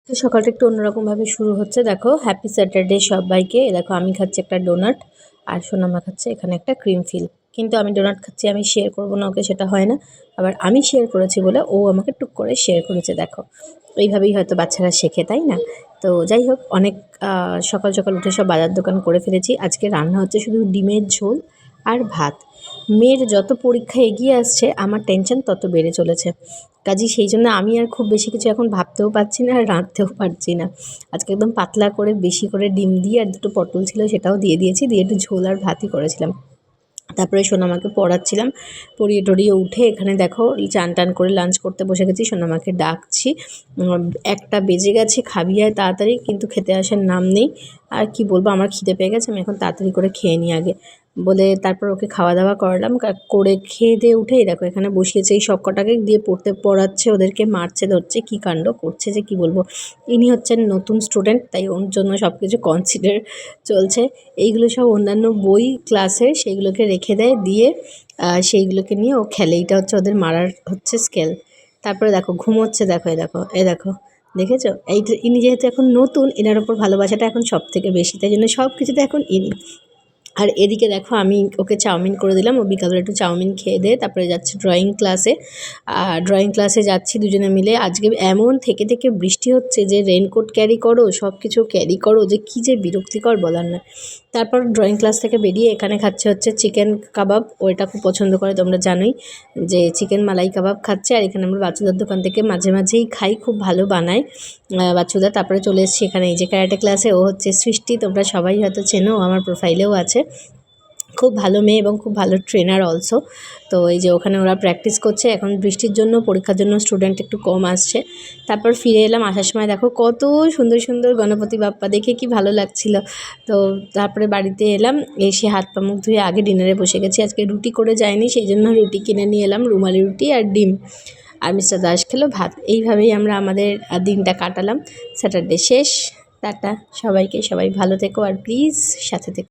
তো সকালটা একটু অন্যরকমভাবে শুরু হচ্ছে। দেখো, হ্যাপি স্যাটারডে সবাইকে। দেখো, আমি খাচ্ছি একটা ডোনাট আর সোনামা খাচ্ছে এখানে একটা ক্রিম ফিল। কিন্তু আমি ডোনাট খাচ্ছি, আমি শেয়ার করব না ওকে, সেটা হয় না। আবার আমি শেয়ার করেছি বলে ও আমাকে টুক করে শেয়ার করেছে। দেখো, এইভাবেই হয়তো বাচ্চারা শেখে, তাই না? তো যাই হোক, অনেক সকাল সকাল উঠে সব বাজার দোকান করে ফেলেছি। আজকে রান্না হচ্ছে শুধু ডিমের ঝোল আর ভাত। মেয়ের যত পরীক্ষা এগিয়ে আসছে আমার টেনশন তত বেড়ে চলেছে। কাজেই সেই জন্য আমি আর খুব বেশি কিছু এখন ভাবতেও পারছি না আর রাঁধতেও পারছি না। আজকে একদম পাতলা করে বেশি করে ডিম দিয়ে আর দুটো পটল ছিল সেটাও দিয়ে দিয়েছি, দিয়ে একটু ঝোল আর ভাতই করেছিলাম। তারপরে সোনামাকে পড়াচ্ছিলাম, পড়িয়ে টড়িয়ে উঠে এখানে দেখো চান টান করে লাঞ্চ করতে বসে গেছি। সোনামাকে ডাকছি, 1টা বেজে গেছে, খাবি আয় তাড়াতাড়ি, কিন্তু খেতে আসার নাম নেই। আর কি বলবো, আমার খিদে পেয়ে গেছে, আমি এখন তাড়াতাড়ি করে খেয়ে নিই আগে বলে তারপর ওকে খাওয়া দাওয়া করালাম। করে খেয়ে দিয়ে উঠেই দেখো এখানে বসিয়েছে এই সব কটাকে দিয়ে পড়াচ্ছে, ওদেরকে মারছে ধরছে, কী কাণ্ড করছে যে কি বলবো। ইনি হচ্ছেন নতুন স্টুডেন্ট, তাই ওর জন্য সব কিছু কনসিডার চলছে। এইগুলো সব অন্যান্য বই ক্লাসের, সেইগুলোকে রেখে দেয়, দিয়ে সেইগুলোকে নিয়ে ও খেলে। এইটা হচ্ছে ওদের মারার হচ্ছে স্কেল। তারপরে দেখো ঘুমোচ্ছে, দেখো এ দেখো, দেখেছো? এইটা ইনি যেহেতু এখন নতুন, এনার ওপর ভালোবাসাটা এখন সব থেকে বেশি, তাই জন্য সব কিছুতে এখন ইনি। আর এদিকে দেখো আমি ওকে চাউমিন করে দিলাম, ও বিকালবেলা একটু চাউমিন খেয়ে দিয়ে তারপরে যাচ্ছে ড্রয়িং ক্লাসে। ড্রয়িং ক্লাসে যাচ্ছি দুজনে মিলে। আজকে এমন থেকে থেকে বৃষ্টি হচ্ছে যে রেনকোট ক্যারি করো, সব কিছু ক্যারি করো, যে কী যে বিরক্তিকর বলার না। তারপর ড্রয়িং ক্লাস থেকে বেরিয়ে এখানে খাচ্ছে হচ্ছে চিকেন কাবাব, ও এটা খুব পছন্দ করে, তোমরা জানোই যে চিকেন মালাই কাবাব খাচ্ছে। আর এখানে আমরা বাচ্চুদার দোকান থেকে মাঝে মাঝেই খাই, খুব ভালো বানায় বাচ্চুদা। তারপরে চলে এসেছি এখানে এই যে ক্যারাটে ক্লাসে, ও হচ্ছে সৃষ্টি, তোমরা সবাই হয়তো চেনো, আমার প্রোফাইলেও আছে। খুব ভালো মেয়ে এবং খুব ভালো ট্রেনার অলসো। তো এই যে ওখানে ওরা প্র্যাকটিস করছে। এখন বৃষ্টির জন্য, পরীক্ষার জন্য স্টুডেন্ট একটু কম আসছে। তারপর ফিরে এলাম, আসার সময় দেখো কত সুন্দর সুন্দর গণপতি বাপ্পা, দেখে কি ভালো লাগছিল। তো তারপরে বাড়িতে এলাম, এসে হাত পা মুখ ধুয়ে আগে ডিনারে বসে গেছি। আজকে রুটি করে যায়নি, সেই জন্য রুটি কিনে নিয়ে এলাম, রুমালি রুটি আর ডিম। আর মিস্টার দাস খেলো ভাত। এইভাবেই আমরা আমাদের দিনটা কাটালাম। স্যাটারডে শেষ। টাটা সবাইকে, সবাই ভালো থেকো আর প্লিজ সাথে থেকো।